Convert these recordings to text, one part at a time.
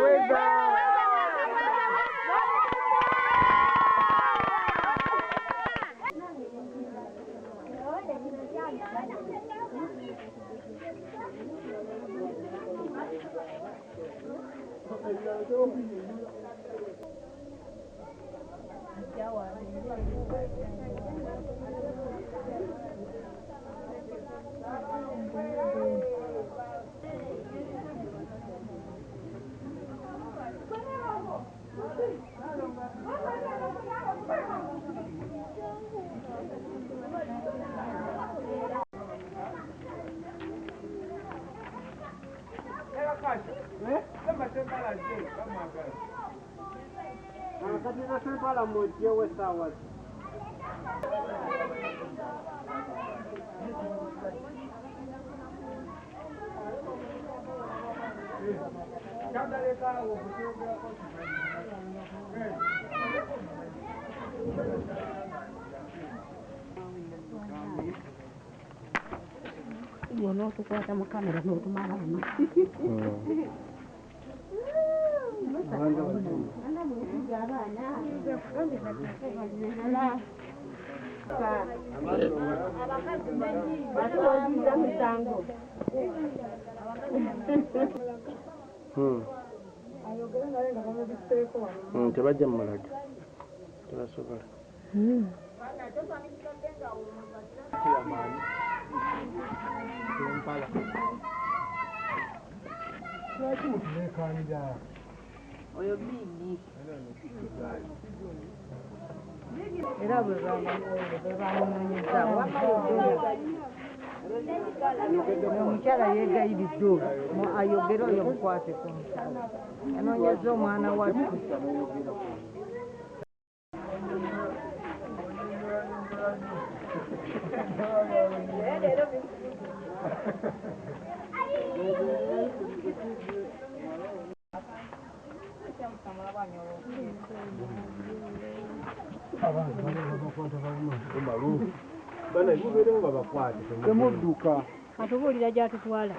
weza. Wuuno tukwata mu kamera n'otumala muno. Tebajja mu malaga tebasobola. Oyo bigi era bwe bamunoonyeza omukyala yeegayiridde olwo ayogere oyo mukwate ku mukyala yanoonyeza omwana wattu. Temudduka atubuulira gy'atutwala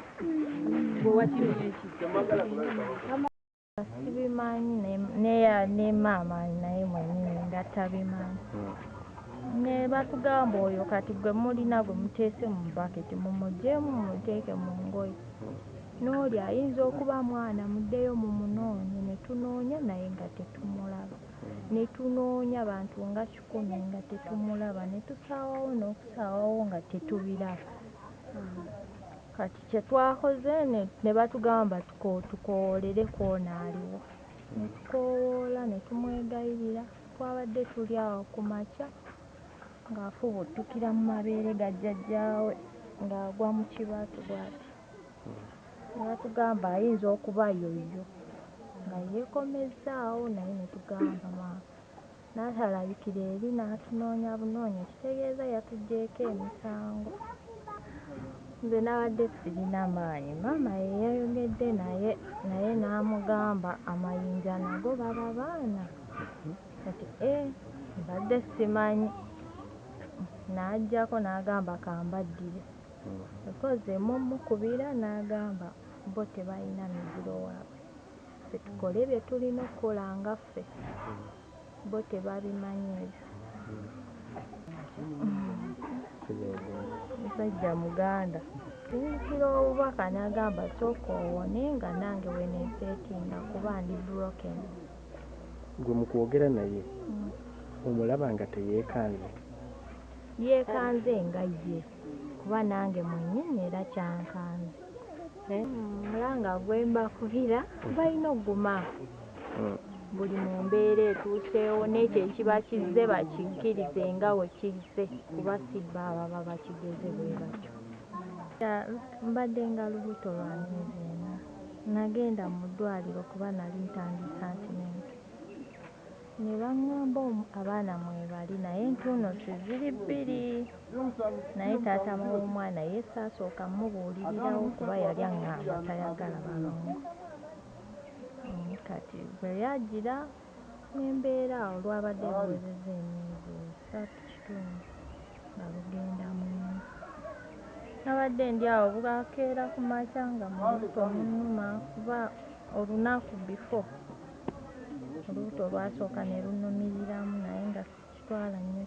sibimanyi ne maama naye mwennyini nga tabimanyi ne batugamba oyo kati gwe mulina gwe muteese mu baketi mumuggyeemu mumuteeke mu ngoye n'oli ayinza okuba mwana muddeyo mumunoonye ne tunoonya naye nga tetumulaba ne tunoonya bantu nga 10 nga tetumulaba ne tusaawawo n'okusaawawo nga tetubiraba. Kati kye twakoze ne batugamba tukoolere kw'ono aliwo ne tukoowoola ne tumwegayirira. Twabadde tuli awo ku makya ng'afubuttukira mu mabeere ga jjajjaawe ng'agwa mu kibatu bw'ati. Ne batugamba ayinza okuba yoyo nga yeekomezzaawo naye ne tugamba maama n'atalabikira eri n'atunoonya bunoonya kitegeeza yatuggyeeko emisango. Nze nabadde sirina maanyi maama ye yayogedde naye n'amugamba amayinja nago baba baana kati mbadde simanyi n'aggyako n'agamba kambaddire ekoze mumukubira n'agamba bo tebalina miziro waabwe ffe tukole bye tulina okukola nga ffe bo tebabimanyi ebyo. Musajja muganda tuyingira obubaka n'agamba sooka owone nga nange weneeseetinga kuba ndi broken. Gwe mu kwogera naye omulaba nga teyeekanze? Yeekanze nga ye kuba nange mwennyini era kyankanze. Mulanga gwe mbakubira balina okuguma buli mu mbeera etuuseewo n'ekyo ekiba kizze bakikkirize nga we kizze kuba si bba ababa bakigeze bwe batyo. Mbadde nga lubuto lwa myezi 4 nagenda mu ddwaliro kuba nali ntandisa antinenti ne baŋŋamba abaana mwebali naye ntuuno ziri 2 naye taata w'omwana ye saasooka mubuulirirawo kuba yali aŋŋamba tayagala balongo. Kati bwe yagira n'embeera awo lwabadde luwezezza emyezi 3 kitundu nga lugenda mu 4. Nabadde ndi awo bwakeera ku makya nga mu buto munnuma kuba olunaku before olubuto lwasooka ne lunumiriramu naye nga kitwala nnyo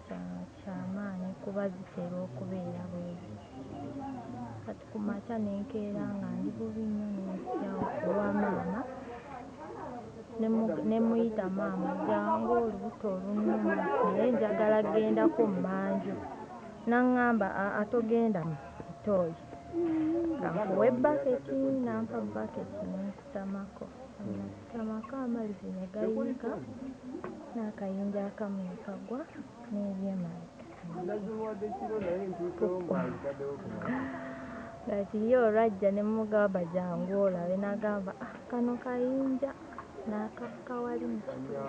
kyamaanyi kuba zitera okubeera bwezi. Kati ku makya ne nkeera nga ndi bubi nnyo ne nzigyawo kuwa maama ne muyita maama jangu olubuto olunnuma naye njagala kgendako mu manju. N'aŋŋamba atogenda mu ttooyi kankuwe baketi, nampa baketi ne nsitamako. Nasitamako amazzi ne gayiika n'akayinja akamu ne kagwa n'ebyemabega. Kati ye olwajja ne mugamba jangu olabe n'agamba kano kayinja n'akakawali mu kibuga.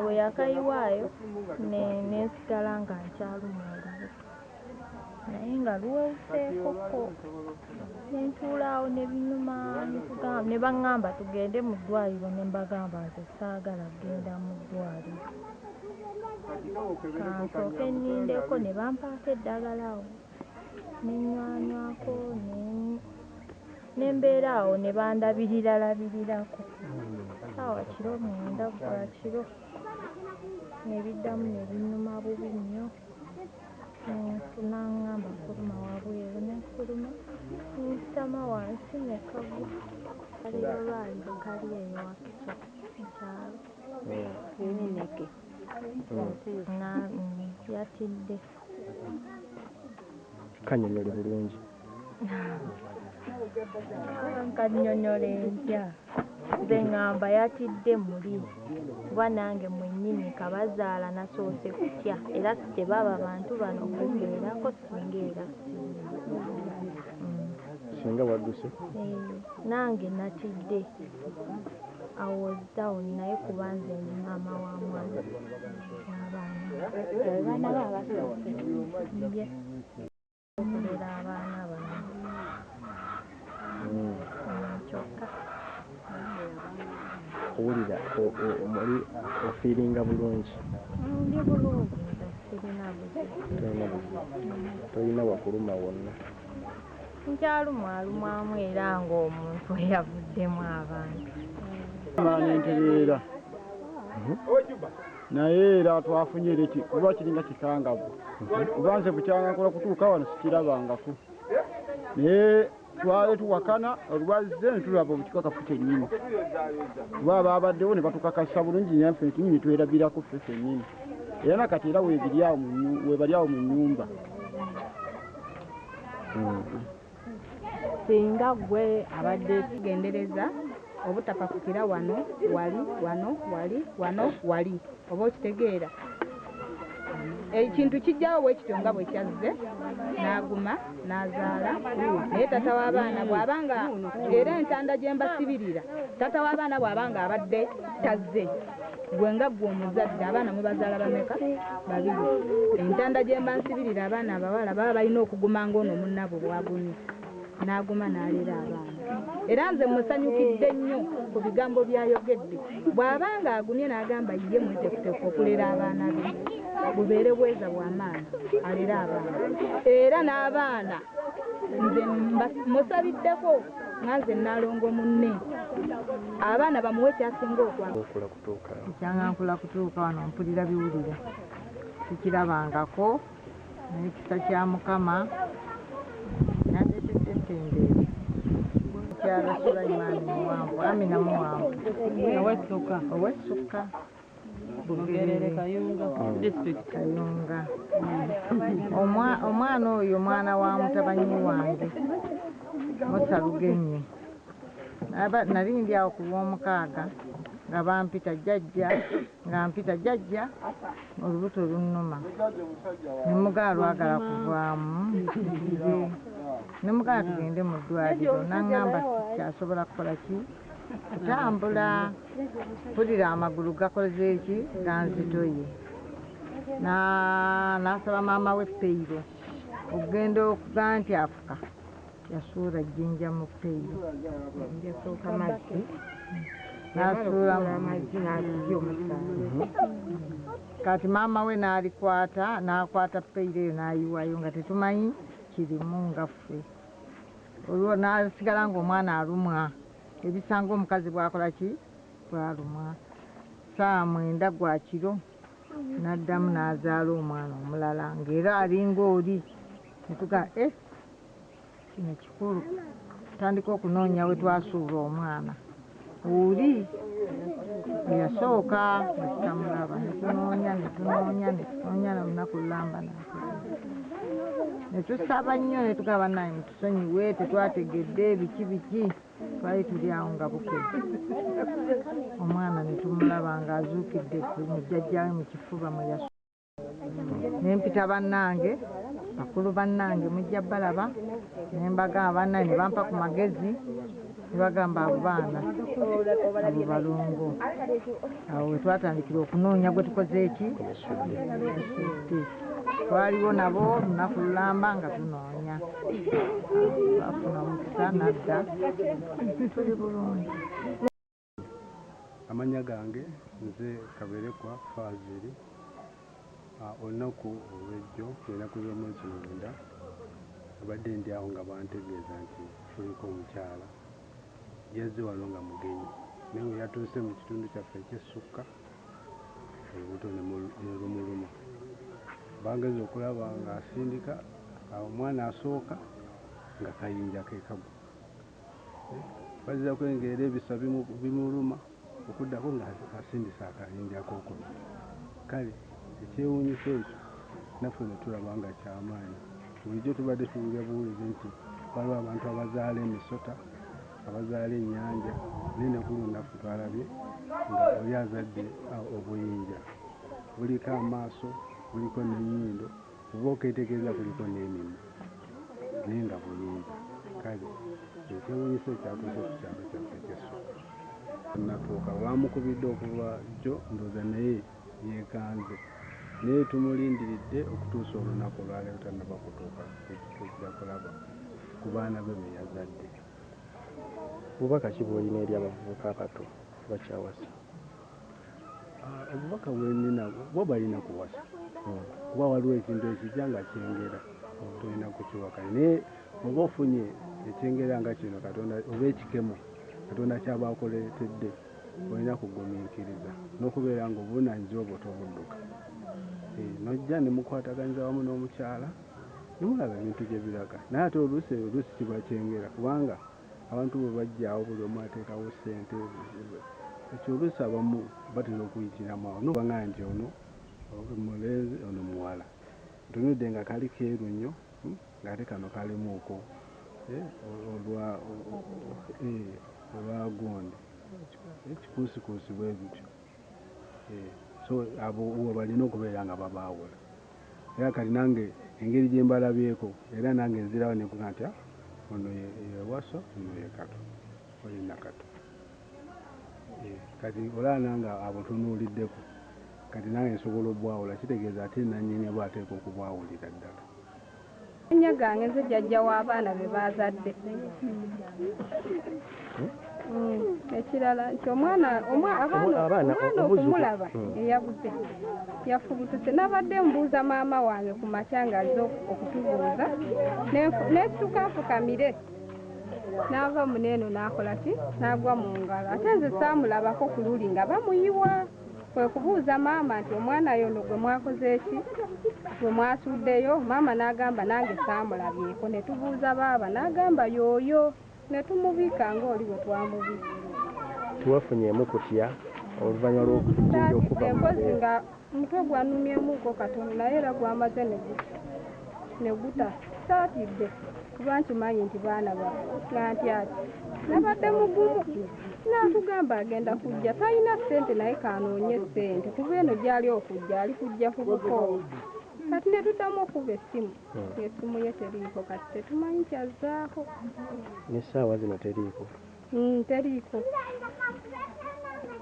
We yakayiwaayo ne nsigala nga nkyalumwa olubuto naye nga luwewuseekoko ne ntuulaawo ne binnuma ne baŋŋamba tugende mu ddwaliro ne mbagamba nze saagala kgenda mu ddwaliro kansooke nnindeko ne bampaako eddagala awo ne nnywanywako ne mbeera awo ne bandabirirabirirako saawa kiro 9 bwa kiro ne biddamu ne binnuma bubi nnyo. N'aŋŋamba fuluma wabweru ne nfuluma ne nsitama wansi ne kagwa. Kali olwaliro kali eyo Wakiso mukyalo yatidde. Kannyonnyola bulungi. Kannyonnyola ntya nze ŋŋamba yatidde muli kuba nange mwennyini kabazaala nasoose kutya era tebaba bantu bano kumbeerako singa era singa wadduse nange natidde awozitawuni naye kuba nze ndi maama wa mwana n'abaana babasoose ye okulera abaana bano kyokka owulira omuli ofiiringa bulungi. Ndi bulungi nze sirina buzibu. Tolina wakuluma wonna. Nkyalumwalumwamu era ng'omuntu eyavuddemu abantu. Ntereera naye era twafunye ereki kuba kiringa kikangavu kuba nze bukyanga nkola kutuuka wano sikirabangako naye twali tuwakana olwazze ne tulaba obukikakafu kyennyini kuba abaabaddewo ne batukakasa bulungi nyaffe ekinyinyi twerabirako ffe fennyini era nakati era webali awo mu nnyumba. Singa gwe abadde tugendereza obutapakukira wano wali oba okitegeera ekintu kijjawo bwekityo nga bwe kyazze n'aguma n'azaala naye tata w'abaana bw'abanga era entanda gye mbasibirira tata w'abaana bw'abanga abadde tazze gwe nga ggwe omuzadde abaana mubazaala bameka? 2. Entanda gye mba nsibirira abaana abawala baba balina okuguma ng'ono munnabo bw'agumye n'aguma n'alera abaana era nze musanyukidde nnyo ku bigambo by'ayogedde bw'abanga agumye n'agamba ye mweteekuteeku okulera abaana be bubeere bweza bw'amaana alera abaana era n'abaana nze musabiddeko nga nze nalongo munne abaana bamuwe kyasinga ekyangankula kutuuka wano mpulira biwulira sikirabangako naye kisa kya Mukama natetetetembeere kyala Sulaimaani Muwanvu Amina Muwanvu ow'Essukka Bugerere Kayunga district Kayunga. Omwana oyo mwana wa mutabanyi wange Musa Lugenyi nali ndi awo ku lw'omukaaga nga bampita jjajja olubuto lunnuma ne mugaa lwagala kuvaamu ne mugaa tugende mu ddwaliro n'aŋŋamba sikyasobola kukola ki kutambula mpulira amagulu gakoze eki ganzitoye n'asaba maama we Peyiro okugenda okuga nti afuka yasuula jjinja mu Peyiro yasooka mazzi n'asuula amazzi n'atubya omusaala kati maama we n'akwata Peyiro eyo n'ayiwayo nga tetumanyi kirimu nga ffe olwo n'asigala ng'omwana alumwa ebisanga omukazi bwakola ki bwalumwa saa 9 gwa kiro n'addamu n'azaala omwana omulala ng'era alinga oli netuga kino kikulu tutandika okunoonya we twasuula omwana oli yasooka netutamulaba netunoonya na lunaku lulamba netusaba nnyo netugaba naye mutusonyiwe tetwategedde biki twali tuli awo nga bukedde omwana netumulaba ng'azuukidde mujjajjawe mu kifuba mwe yasu nempita bannange bakulu bannange mujja balaba nembagamba bannange ne bampa ku magezi ne bagamba abo baana abo balongo awo wetwatandikira okunoonya gwe tukoze eki twaliwo nabo lunaku lulamba nga tunoonya bafuna omukisa nadda tuli bulungi. Amanya gange nze Kaberekwa Fazili. Olunaku olw'ejjo lunaku lw'omwezi mwenda abadde ndi awo nga bantegeeza nti tuliko omukyala yazze wano nga mugenyi naye we yatuuse mu kitundu kyaffe eky'essukka olubuto ne lumuluma bangeza okulaba ng'asindika omwana asooka nga kayinja ke kagwa bazira kwengerera ebisa bimuluma okuddako nga asindisa akayinja kookuna kale ekyewuunyisa ekyo naffe ne tulaba nga kyamaanyi bulijjo tubadde tuwulira buwulizi nti waliwo abantu abazaala emisota abazaala ennyanja naye ne ku lunaku twalabye nga oli azadde obuyinja buliko amaaso buliko n'ennyindo oba okeetegereza kuliko n'emimwa naye nga buyinja kale ekyewuunyisa ekyatuuse ku kyalo kyaffe ekyessuka natuuka bamukubidde okuva jjo ndooza naye yeekanze naye tumulindiridde okutuusa olunaku olwaleero tannaba kutuuka tujja kulaba ku baana be be yazadde. Bubaka ki bw'olina eri abavubuka abato bakyawasa? Obubaka bwenina bo balina kuwasa kuba waliwo ekintu ekijja nga kyengera tolina kukiwakanya naye oba ofunye ekyengera nga kino Katonda oba ekikemo Katonda kyaba akoleetedde olina kugumiikiriza n'okubeera ng'obuvunaanyizibwa bwo tobudduka nojja ne mukwataganyiza wamu n'omukyala ne mulaba ebintu gye biraga naye ate oluusi kiba kyengera kubanga abantu bwe bajjaawo buli omu ateekawo ssente ekyo oluusi abamu batera okuyitiramu awo nobanga nti ono mulenzi ono muwala ntunudde nga kali keeru nnyo ng'ate kano kalimuuko olwagundi ekikuusikuusi bwe bityo so abo balina okubeera nga babaawula era kati nange engeri gye mbalabyeko era nange nzirawo nekuga nti ono yewaso ono ye kato olina kato kati olaba nange abo tunuuliddeko kati nange nsobola obwawula kitegeeza ate nannyini aba ateeka okubwawulira ddala. Amayinja gange nze jjajja w'abaana be baazadde. Ekirala nti omwana okumulaba eyabuze yafubutuse nabadde mbuuza maama wange ku makya ng'azze okutubuuza n'esituka afukamire n'ava muneeno n'akola ki n'agwa mu ngalo ate nze saamulabako ku luli nga bamuyiwa kwe kubuuza maama nti omwana yono gwe mwakoze eki gwe mwasuddeyo maama n'agamba nange saamulabyeko ne tubuuza baaba n'agamba yooyo ne tumubika ng'oli bwe twamubika. Tiwafunyeemu kutya oluvannyuma lw'okujinja okuva mu mpozi nga mutwe gwanumyemuuko katono naye era gwamaze ne guta saatidde kuba nkimanyi nti baana nga nti ati nabadde mugumu n'atugamba agenda kujja talina ssente naye kanoonye ssente kuba eno gy'ali okujja ali kujja ku bukoowu kati ne tuddamu okuba essimu essimu ye teriiko kati tetumanyi kyazzaako n'essaawa zino teriiko teriiko